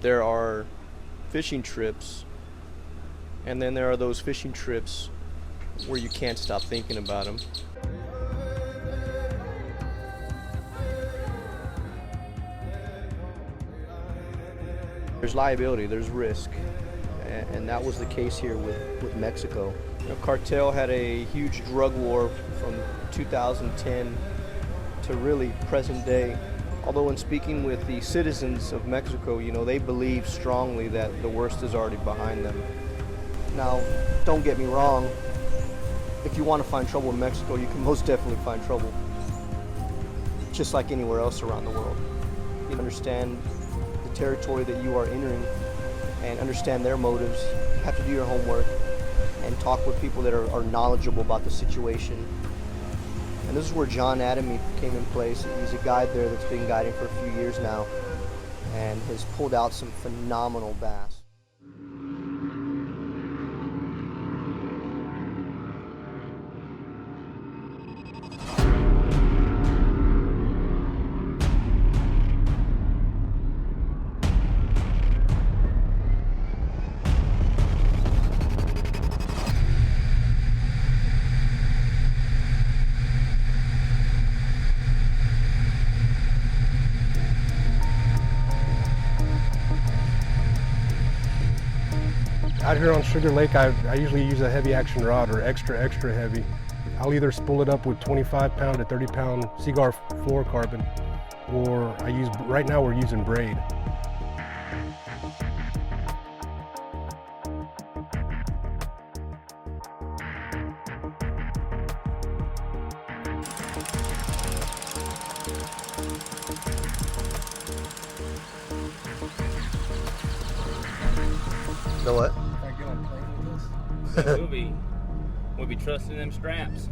There are fishing trips, and then there are those fishing trips where you can't stop thinking about them. There's liability, there's risk, and that was the case here with Mexico. Cartel had a huge drug war from 2010 to really present day. Although in speaking with the citizens of Mexico, they believe strongly that the worst is already behind them. Now, don't get me wrong, if you want to find trouble in Mexico, you can most definitely find trouble, just like anywhere else around the world. You understand the territory that you are entering and understand their motives. You have to do your homework and talk with people that are knowledgeable about the situation. And this is where John Adami came in place. He's a guide there that's been guiding for a few years now and has pulled out some phenomenal bass. Out here on Sugar Lake, I usually use a heavy action rod, or extra heavy. I'll either spool it up with 25 pound to 30 pound Seaguar fluorocarbon, or right now we're using Braid. Know what? If I get on plane with this, we'll be trusting them straps.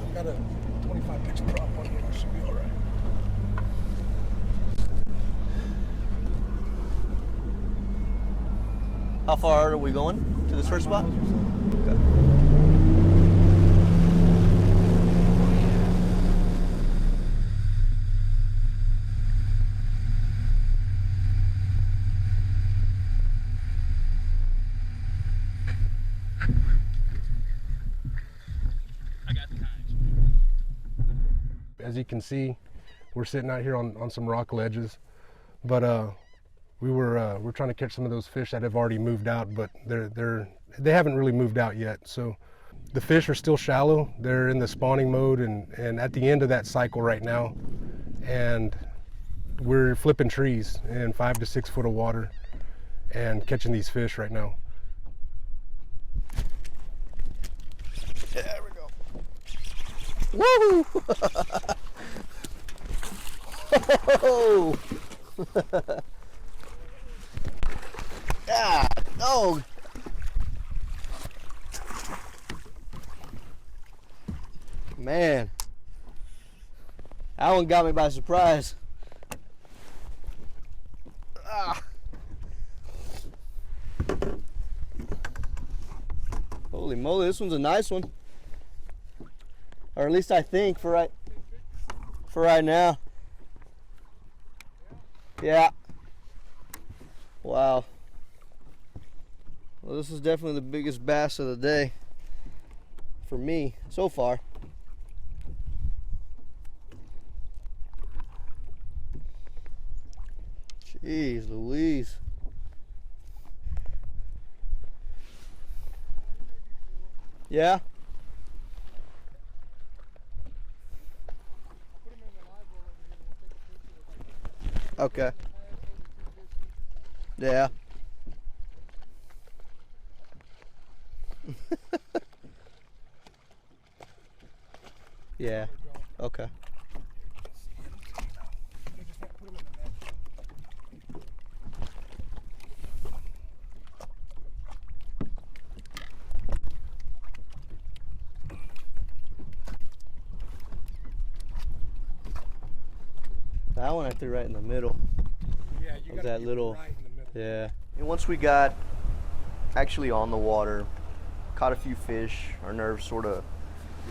I've got a 25 pitch prop on here, I should be all right. How far are we going to this first spot? Okay. As you can see, we're sitting out here on some rock ledges, but we're trying to catch some of those fish that have already moved out, but they haven't really moved out yet. So the fish are still shallow. They're in the spawning mode and at the end of that cycle right now, and we're flipping trees in 5 to 6 foot of water and catching these fish right now. There we go. Woo! Oh! Yeah, no. Man, that one got me by surprise. Ah. Holy moly, this one's a nice one. Or at least I think for right now. Yeah. Wow. Well, this is definitely the biggest bass of the day for me so far. Jeez Louise. Yeah? Okay. Yeah. Yeah. Okay. That one I threw right in the middle. Yeah, you got that little, right in the middle. Yeah. And once we got actually on the water, caught a few fish, our nerves sort of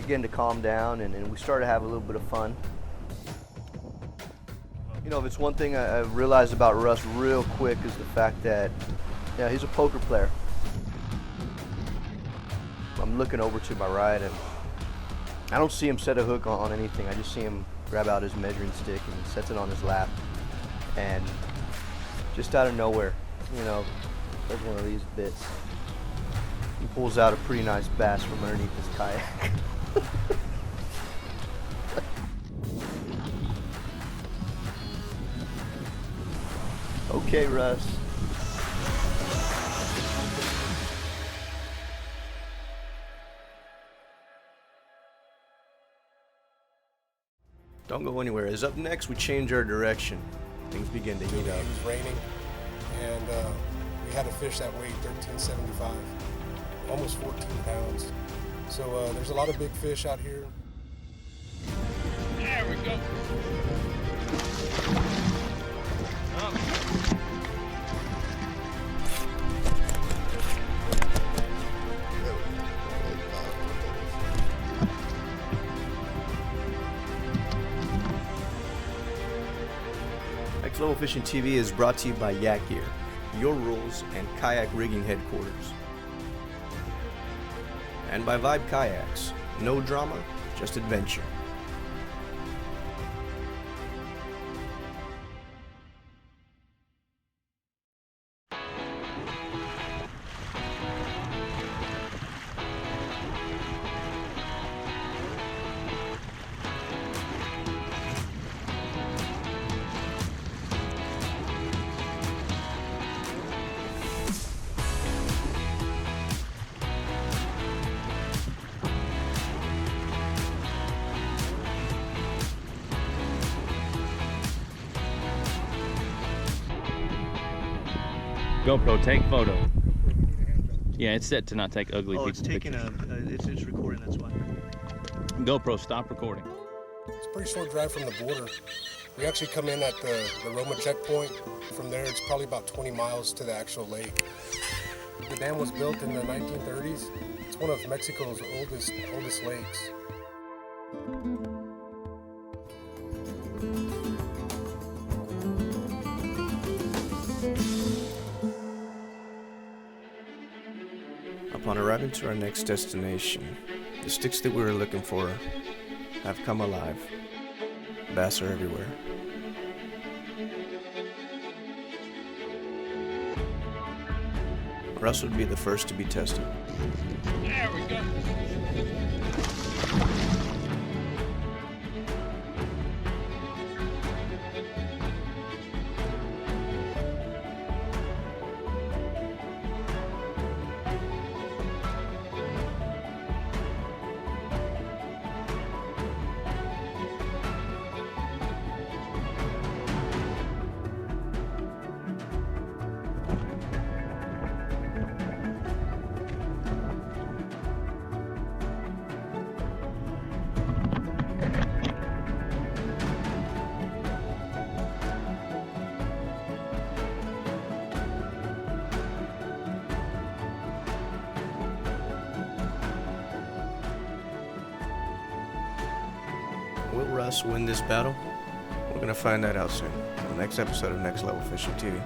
began to calm down, and we started to have a little bit of fun. You know, if it's one thing I realized about Russ real quick is the fact that, yeah, he's a poker player. I'm looking over to my right and I don't see him set a hook on anything. I just see him grab out his measuring stick and sets it on his lap. And just out of nowhere, you know, there's one of these bits. He pulls out a pretty nice bass from underneath his kayak. Okay, Russ. Don't go anywhere. As up next, we change our direction. Things begin to heat up. It was raining, and we had a fish that weighed 1375, almost 14 pounds. So there's a lot of big fish out here. There we go. Next Level Fishing TV is brought to you by Yak Gear, your rules and kayak rigging headquarters. And by Vibe Kayaks, no drama, just adventure. GoPro, take photo. Yeah, it's set to not take ugly Oh, it's people taking pictures. it's recording, that's why. GoPro, stop recording. It's a pretty short drive from the border. We actually come in at the Roma checkpoint. From there, it's probably about 20 miles to the actual lake. The dam was built in the 1930s. It's one of Mexico's oldest lakes. Upon arriving to our next destination, the sticks that we were looking for have come alive. Bass are everywhere. Russ would be the first to be tested. There we go. Will Russ win this battle? We're gonna find that out soon on the next episode of Next Level Fishing TV.